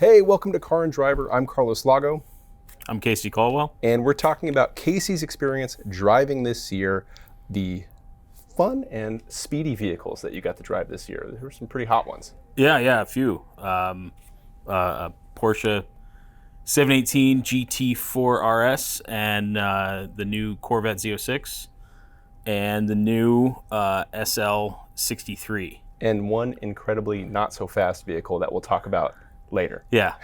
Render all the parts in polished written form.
Hey, welcome to Car and Driver. I'm Carlos Lago. I'm Casey Colwell. And we're talking about Casey's experience driving this year, the fun and speedy vehicles that you got to drive this year. There were some pretty hot ones. Yeah, a few. Porsche 718 GT4 RS and the new Corvette Z06 and the new SL63. And one incredibly not so fast vehicle that we'll talk about later. Yeah.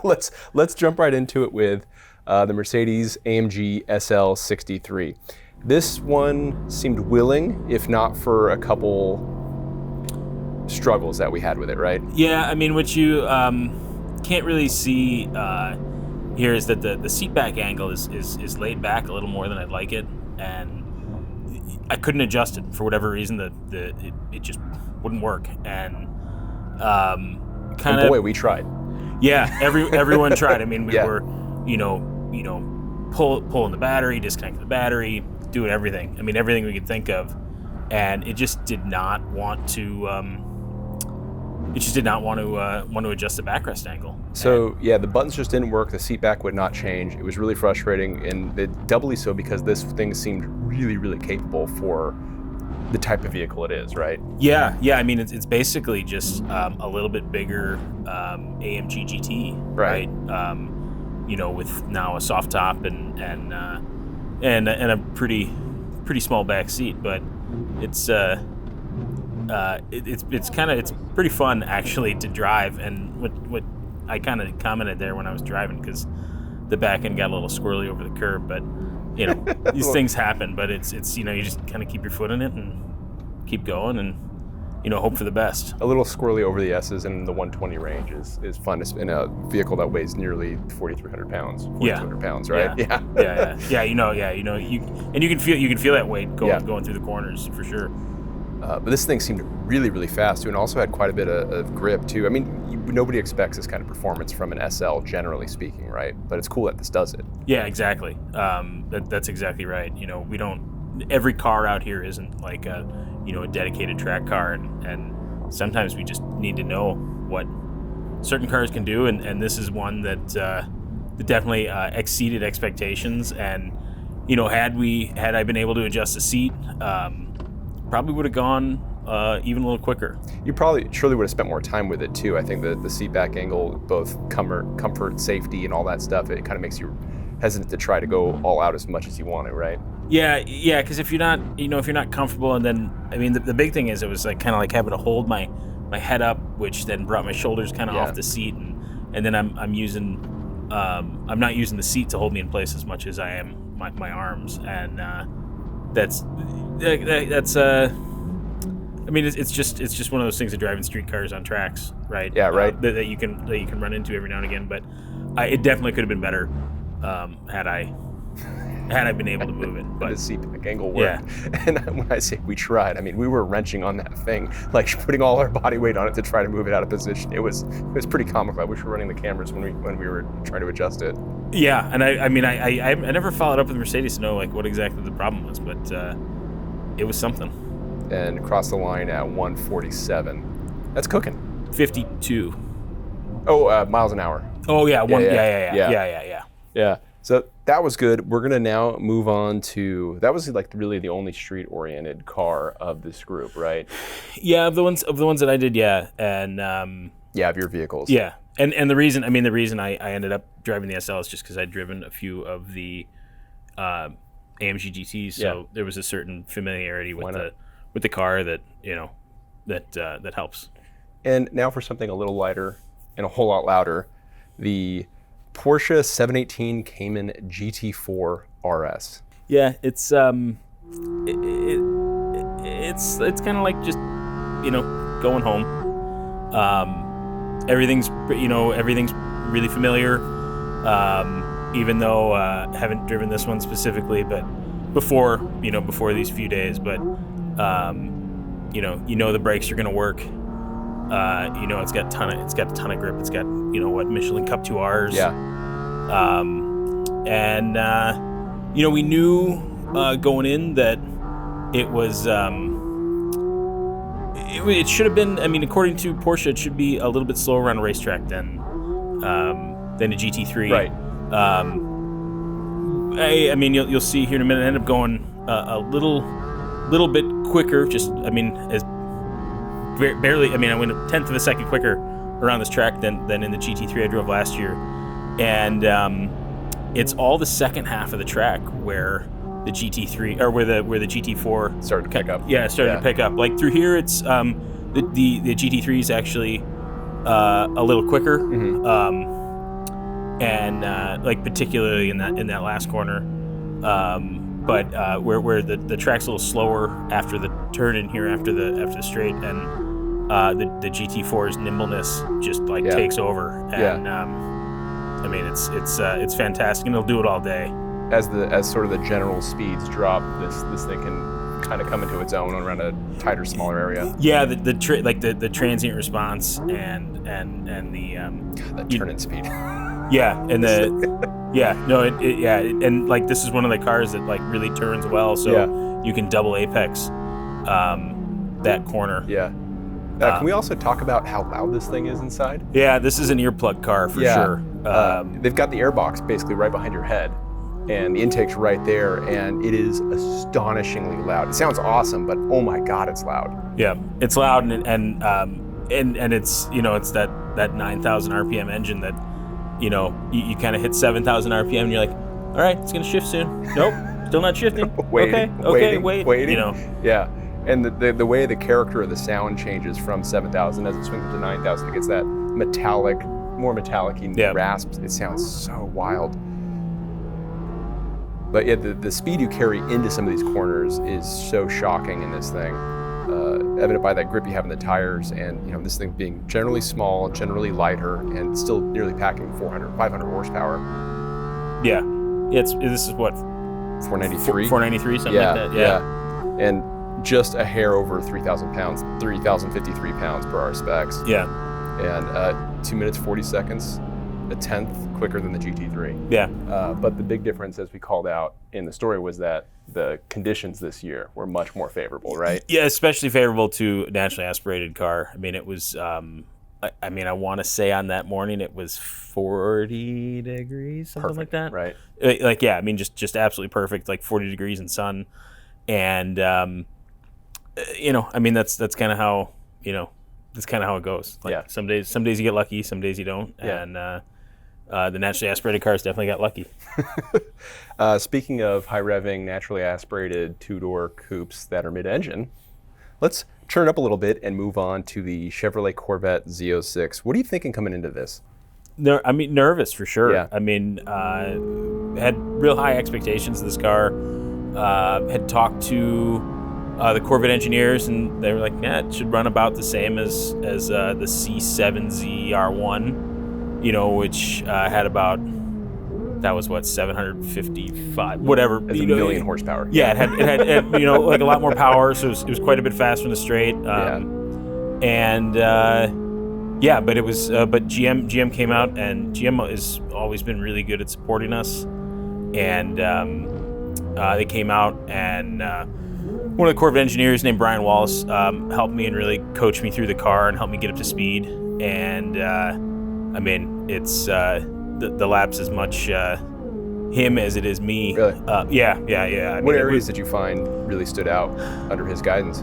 Let's jump right into it with the Mercedes-AMG SL63. This one seemed willing, if not for a couple struggles that we had with it, right? Yeah, I mean, what you can't really see here is that the seat back angle is laid back a little more than I'd like it, and I couldn't adjust it for whatever reason. It just wouldn't work, and boy, we tried. Yeah, everyone tried. I mean, we were, pulling the battery, disconnecting the battery, doing everything. I mean, everything we could think of, and it just did not want to. It just did not want to adjust the backrest angle. So yeah, the buttons just didn't work. The seat back would not change. It was really frustrating, and doubly so because this thing seemed really, really capable for the type of vehicle it is, right? Yeah. I mean, it's basically just a little bit bigger AMG GT, right? With now a soft top and a pretty small back seat, but it's pretty fun actually to drive. And what I kind of commented there when I was driving, because the back end got a little squirrely over the curb, but these things happen. But it's you just kind of keep your foot in it and keep going and hope for the best. A little squirrely over the S's in the 120 range is fun in a vehicle that weighs nearly 4,300 pounds, 4,200 pounds, right? Yeah. You can feel that weight going through the corners for sure. But this thing seemed really, really fast too, and also had quite a bit of grip too. I mean, nobody expects this kind of performance from an SL, generally speaking, right? But it's cool that this does it. Yeah, exactly. That's exactly right. We don't. Every car out here isn't like a dedicated track car, and sometimes we just need to know what certain cars can do, and this is one that definitely exceeded expectations. And had I been able to adjust the seat, probably would have gone even a little quicker. You surely would have spent more time with it too. I think the seat back angle, both comfort, safety, and all that stuff, it kind of makes you hesitant to try to go all out as much as you want to, right? Yeah, because if you're not comfortable, and then the big thing is it was kind of like having to hold my head up, which then brought my shoulders kind of off the seat, and then I'm not using the seat to hold me in place as much as I am my arms, and that's it's just one of those things of driving street cars on tracks, right? Yeah, right. That you can run into every now and again, but it definitely could have been better had I been able to move it. But the seat back angle worked. Yeah. And when I say we tried, I mean we were wrenching on that thing, like putting all our body weight on it to try to move it out of position. It was pretty comical. I wish we were running the cameras when we were trying to adjust it. Yeah, and I never followed up with Mercedes to know what exactly the problem was, but it was something. And crossed the line at 147. That's cooking. 52. Oh, miles an hour. Oh yeah, Yeah. So that was good. We're gonna now move on to, that was really the only street-oriented car of this group, right? Yeah, of the ones that I did, and of your vehicles. Yeah, and the reason I ended up driving the SL is just because I'd driven a few of the AMG GTs, so there was a certain familiarity with the car that that helps. And now for something a little lighter and a whole lot louder, the Porsche 718 Cayman GT4 RS. Yeah, it's kind of like just going home. Everything's really familiar. Even though I haven't driven this one specifically, but before these few days, but the brakes are gonna work. It's got a ton of grip. It's got Michelin Cup 2Rs. Yeah. We knew going in that it was it should have been. I mean, according to Porsche, it should be a little bit slower on a racetrack than than a GT3. Right. I mean, you'll see here in a minute. I end up going a little bit quicker. Just, I mean, as barely. I mean, I went a tenth of a second quicker around this track than in the GT3 I drove last year, and it's all the second half of the track where the GT3 or where the GT4 started to pick up. Yeah, it started to pick up. Like through here, it's the GT3 is actually a little quicker. Mm-hmm. And like particularly in that last corner, but where the track's a little slower after the turn in here after the straight, and the GT4's nimbleness just like takes over, and I mean it's fantastic, and it'll do it all day. As sort of the general speeds drop, this thing can kind of come into its own around a tighter, smaller area. Yeah, the transient response and the turn-in speed. Yeah, and and like this is one of the cars that like really turns well, so you can double apex that corner. Yeah. Can we also talk about how loud this thing is inside? Yeah, this is an earplug car for sure. They've got the airbox basically right behind your head, and the intake's right there, and it is astonishingly loud. It sounds awesome, but oh my God, it's loud. Yeah, it's loud, and it's it's that 9,000 RPM engine that. You kind of hit 7,000 RPM and you're like, all right, it's going to shift soon. Nope, still not shifting. Waiting. Yeah, and the way the character of the sound changes from 7,000 as it swings to 9,000, it gets that more metallic-y rasp. It sounds so wild. But yeah, the speed you carry into some of these corners is so shocking in this thing. Evident by that grip you have in the tires, and this thing being generally small, generally lighter, and still nearly packing 500 horsepower. Yeah, this is what 493, something like that. Yeah, and just a hair over 3,000 pounds, 3,053 pounds per hour specs. Yeah, and 2 minutes 40 seconds, a tenth quicker than the GT3. Yeah, but the big difference, as we called out in the story, was that the conditions this year were much more favorable, right? Yeah, especially favorable to a naturally aspirated car. I mean, it was, I want to say on that morning it was 40 degrees, something like that. Right. Like, yeah, I mean, just absolutely perfect, like 40 degrees in sun. And, I mean, that's kind of how, that's kind of how it goes. Like some days you get lucky, some days you don't. Yeah. And, the naturally aspirated cars definitely got lucky. Speaking of high-revving, naturally aspirated two-door coupes that are mid-engine, let's turn it up a little bit and move on to the Chevrolet Corvette Z06. What are you thinking coming into this? I mean, nervous for sure. Yeah. I mean, had real high expectations of this car. Had talked to the Corvette engineers, and they were like, yeah, it should run about the same as the C7Z R1. Which had about, that was what, 755, whatever. That's a million horsepower. Yeah, it had like a lot more power, so it was quite a bit faster in the straight. And but it was, but GM came out, and GM has always been really good at supporting us. And they came out, and one of the Corvette engineers named Brian Wallace helped me and really coached me through the car and helped me get up to speed. And I mean, it's the lap's as much him as it is me. Really? Yeah. I what areas did you find really stood out under his guidance?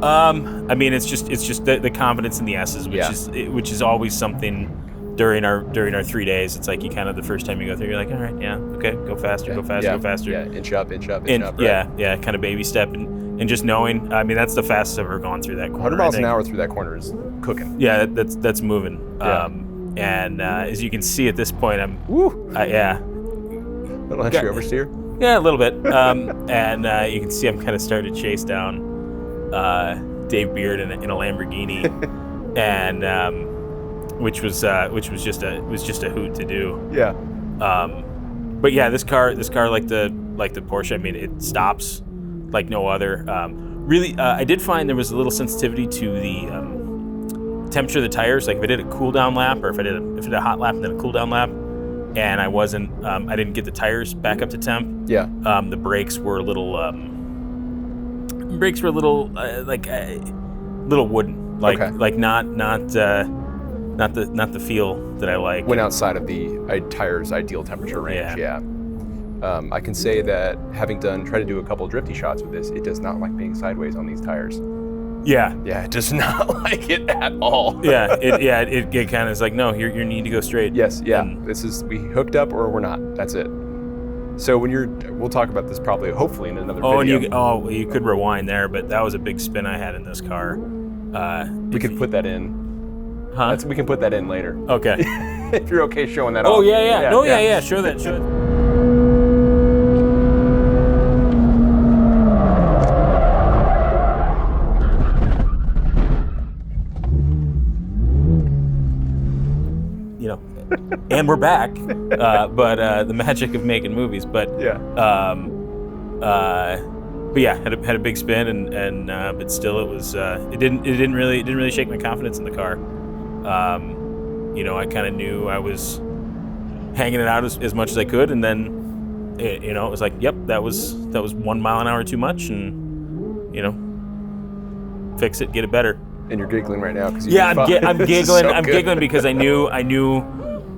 I mean, it's just the confidence in the S's, which is always something during our 3 days. It's like you kind of, the first time you go through, you're like, all right, okay, go faster. Go faster. Yeah, inch up. Right? Yeah, kind of baby step, and just knowing. I mean, that's the fastest I've ever gone through that corner. 100 miles an hour through that corner is cooking. Yeah, that's moving. Yeah. And as you can see at this point, I'm a little entry oversteer. Yeah, a little bit. And you can see I'm kind of starting to chase down Dave Beard in a Lamborghini, and which was just a hoot to do. Yeah. But yeah, this car like the Porsche, I mean, it stops like no other. Really, I did find there was a little sensitivity to the temperature of the tires. Like if I did a cool down lap, or if I did a hot lap and then a cool down lap, and I didn't get the tires back up to temp. Yeah. The brakes were a little like a little wooden, like not not the feel that I like. Went outside of the tire's ideal temperature range. Yeah. I can say that having tried to do a couple of drifty shots with this, it does not like being sideways on these tires. Yeah. Yeah, it does not like it at all. It kind of is like, no, you need to go straight. Yes, yeah. And We hooked up or we're not. That's it. So we'll talk about this hopefully in another video. And you could rewind there, but that was a big spin I had in this car. We could put that in. Huh? We can put that in later. Okay. If you're okay showing that off. Oh, yeah. Show that. And we're back, but the magic of making movies. But had a big spin, and but still, it was it didn't really shake my confidence in the car. I kind of knew I was hanging it out as much as I could, and then it was like, yep, that was 1 mile an hour too much, and fix it, get it better. And you're giggling right now because I'm giggling. I'm giggling because I knew.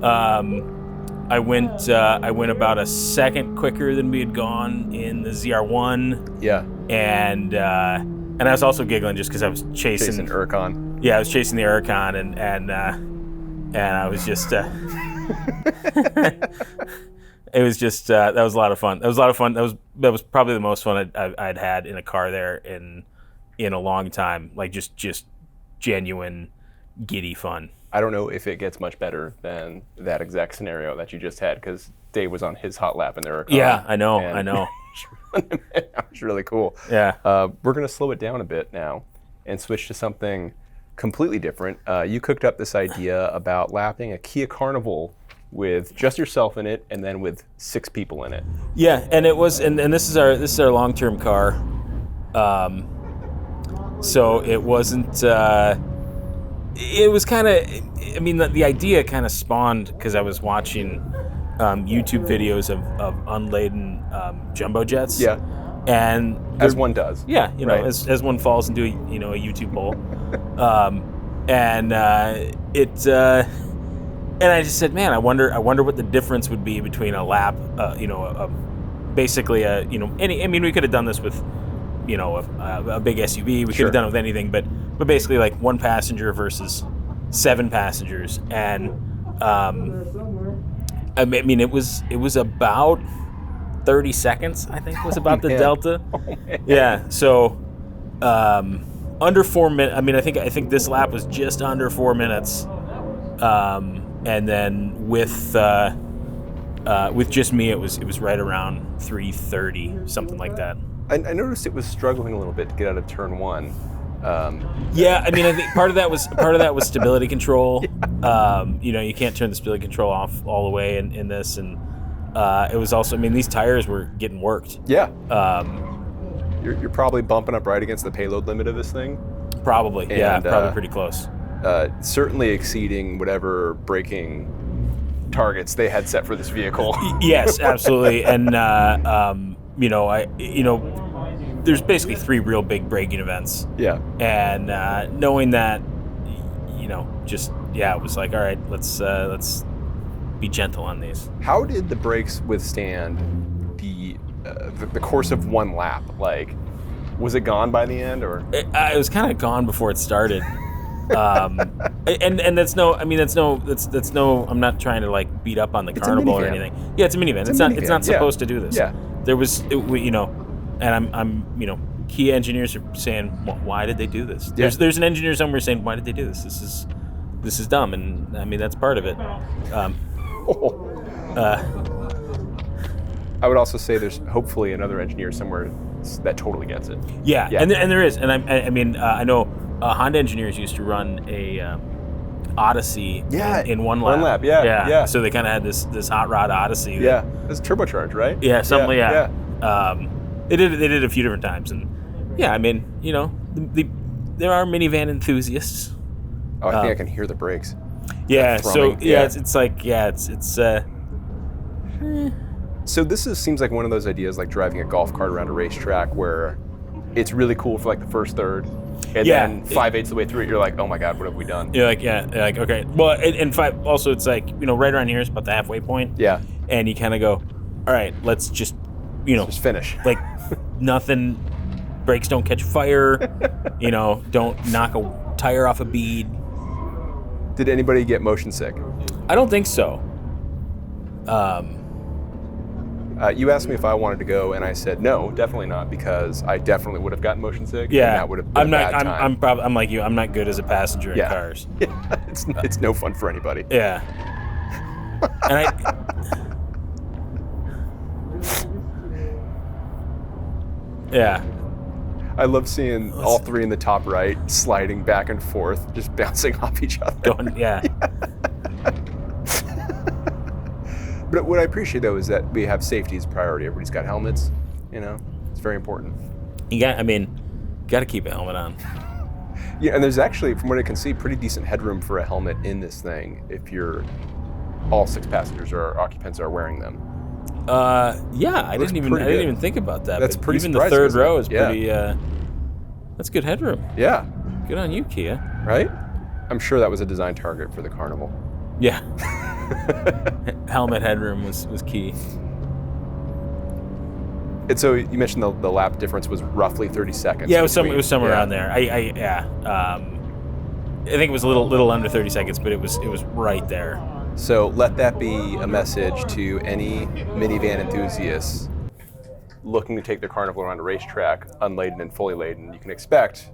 I went about a second quicker than we had gone in the ZR1. Yeah. And I was also giggling just because I was chasing Urcon. Yeah, I was chasing the Urcon, and I was just. It was just that was a lot of fun. That was probably the most fun I'd had in a car there in a long time. Like just genuine giddy fun. I don't know if it gets much better than that exact scenario that you just had, because Dave was on his hot lap in the Urcon. Yeah, I know. That was really cool. Yeah. We're going to slow it down a bit now and switch to something completely different. You cooked up this idea about lapping a Kia Carnival with just yourself in it, and then with 6 people in it. Yeah, and it was, and this is our long-term car. So it wasn't. It was kind of, I mean, the idea kind of spawned because I was watching YouTube videos of unladen jumbo jets. Yeah. And as one does. Yeah, right. as one falls into a YouTube hole. And I just said, man, I wonder what the difference would be between a lap, basically we could have done this with, a big SUV. We could have done it with anything, but basically like 1 passenger versus 7 passengers, and I mean it was about 30 seconds. I think was about the delta. Yeah, so under 4 minutes. I mean, I think this lap was just under 4 minutes, and then with just me, it was right around 3:30, something like that. I noticed it was struggling a little bit to get out of turn 1. Yeah, I mean, I think part of that was stability control. Yeah. You can't turn the stability control off all the way in this, and it was also, I mean, these tires were getting worked. Yeah. You're probably bumping up right against the payload limit of this thing. Probably, and, yeah, probably pretty close. Certainly exceeding whatever braking targets they had set for this vehicle. Yes, absolutely, and there's basically 3 real big braking events. Yeah. And knowing that, it was like, all right, let's be gentle on these. How did the brakes withstand the course of 1 lap? Like, was it gone by the end, or? It was kind of gone before it started. And that's no. I'm not trying to like beat up on the Carnival or anything. Yeah, it's a minivan. It's not supposed to do this. Yeah. There was, and I'm Kia engineers are saying, why did they do this? Yeah. There's an engineer somewhere saying, why did they do this? This is dumb, and I mean that's part of it. I would also say there's hopefully another engineer somewhere that totally gets it. Yeah. And there is, and I know Honda engineers used to run a Odyssey in 1 lap. 1 lap, yeah. So they kind of had this hot rod Odyssey. Yeah, it's turbocharged, right? Yeah, something. Yeah. They did it a few different times, and yeah, I mean, there are minivan enthusiasts. Oh, I think I can hear the brakes. Yeah. So it's like So this seems like one of those ideas, like driving a golf cart around a racetrack, where it's really cool for like the first third, And then 5/8 the way through it, you're like, oh my God, what have we done? You're like, yeah, you're like, okay. Well, and five, also it's like, right around here is about the halfway point. Yeah. And you kind of go, all right, let's just, Just finish. Like, nothing, brakes don't catch fire, don't knock a tire off a bead. Did anybody get motion sick? I don't think so. You asked me if I wanted to go, and I said no, definitely not, because I definitely would have gotten motion sick. Yeah, and that would have been a bad time. I'm like you. I'm not good as a passenger in cars. Yeah, it's no fun for anybody. Yeah. And yeah. I love seeing all three in the top right sliding back and forth, just bouncing off each other. Yeah. But what I appreciate, though, is that we have safety as a priority. Everybody's got helmets. It's very important. Got to keep a helmet on. Yeah, and there's actually, from what I can see, pretty decent headroom for a helmet in this thing if all 6 passengers or occupants are wearing them. Yeah, I didn't even think about that. That's pretty even the surprising, third row is yeah. pretty. That's good headroom. Yeah. Good on you, Kia. Right? I'm sure that was a design target for the Carnival. Yeah. Helmet headroom was key. And so you mentioned the lap difference was roughly 30 seconds. Yeah, it was somewhere around there. I think it was a little under 30 seconds, but it was right there. So let that be a message to any minivan enthusiasts looking to take their Carnival around a racetrack, unladen and fully laden. You can expect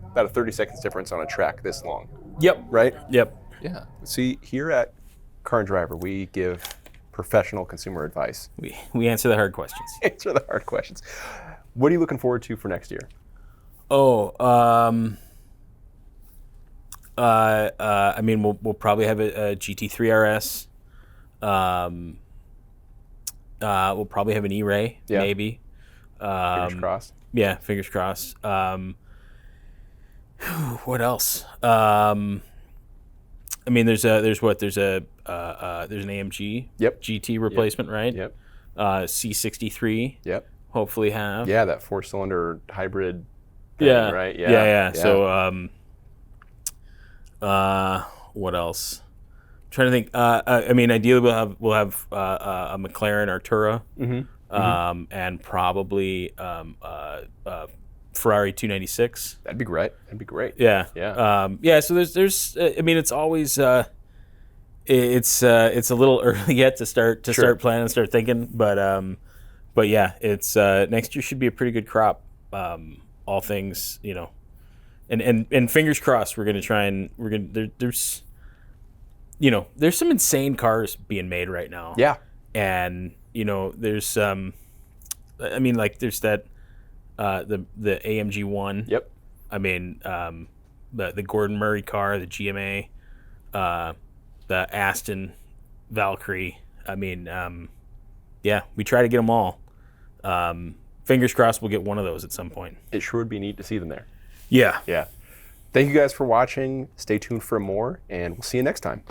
about a 30 seconds difference on a track this long. Yep. Right? Yep. Yeah. See, here at Car and Driver, we give professional consumer advice. We answer the hard questions. Answer the hard questions. What are you looking forward to for next year? We'll probably have a GT3 RS. We'll probably have an E-Ray, maybe. Fingers crossed. Yeah, fingers crossed. What else? There's an AMG GT replacement, right? Yep. C63. Yep. Hopefully have. Yeah, that 4-cylinder hybrid thing, right? Yeah. So, what else? I'm trying to think. Ideally we'll have a McLaren Artura, and probably Ferrari 296. That'd be great. Yeah. Yeah. So there's. It's always. It's a little early yet to start planning, start thinking, but yeah, it's next year should be a pretty good crop. All things, and fingers crossed. We're gonna there's some insane cars being made right now. Yeah. And there's there's that the AMG 1. Yep. The Gordon Murray car, the GMA, the Aston Valkyrie. We try to get them all. Fingers crossed we'll get one of those at some point. It sure would be neat to see them there. Yeah. Yeah. Thank you guys for watching. Stay tuned for more, and we'll see you next time.